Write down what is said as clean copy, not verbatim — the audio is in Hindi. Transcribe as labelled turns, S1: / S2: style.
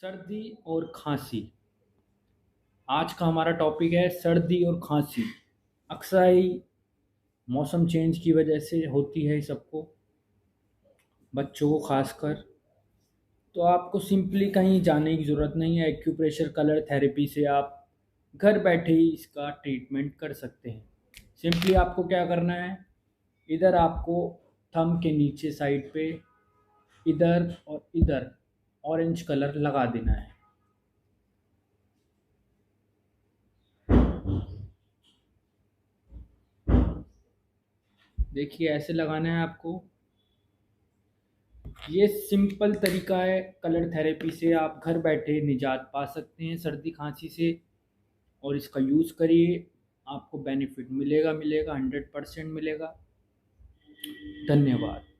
S1: सर्दी और खांसी। आज का हमारा टॉपिक है सर्दी और खांसी। अक्सर ही मौसम चेंज की वजह से होती है सबको, बच्चों को खासकर। तो आपको सिंपली कहीं जाने की ज़रूरत नहीं है। एक्यूप्रेशर कलर थेरेपी से आप घर बैठे ही इसका ट्रीटमेंट कर सकते हैं। सिंपली आपको क्या करना है, इधर आपको थंब के नीचे साइड पे इधर और इधर ऑरेंज कलर लगा देना है। देखिए ऐसे लगाना है आपको। ये सिंपल तरीका है, कलर थेरेपी से आप घर बैठे निजात पा सकते हैं सर्दी खांसी से। और इसका यूज़ करिए, आपको बेनिफिट मिलेगा मिलेगा 100% मिलेगा। धन्यवाद।